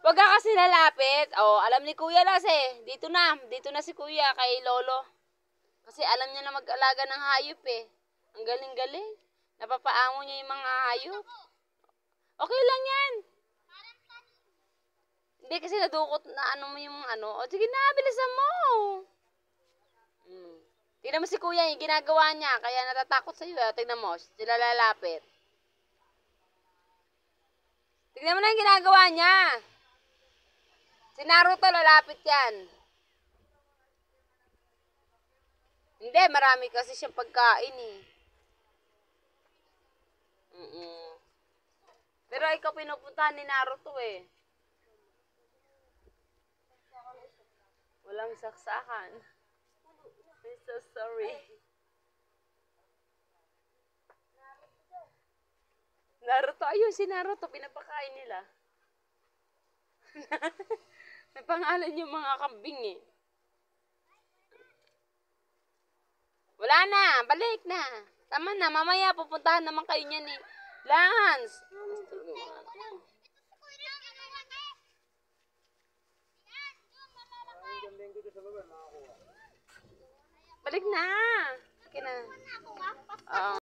Wag ka kasi lalapit. Oh, alam ni Kuya Las eh. Dito na si Kuya kay Lolo. Kasi alam niya na mag-alaga ng hayop eh. Ang galing-galing. Napapaamo niya yung mga hayop. Okay lang yan. Hindi kasi nadukot na ano mo yung ano. O sige na, bilisan mo. Tingnan mo si Kuya, yung ginagawa niya. Kaya natatakot sa'yo. Tingnan mo, sila lalapit. Tingnan mo na yung ginagawa niya. Si Naruto lalapit yan. Hindi, marami kasi siyang pagkain eh. Pero ikaw pinupuntahan ni Naruto eh. Walang saksakan. I'm so sorry. Naruto, ayun si Naruto, pinapakain nila. May pangalan yung mga kambing eh. Wala na, balik na. Tama na, mamaya pupuntahan naman kayo niyan eh. Lance! Balik na. Sige na. Oo.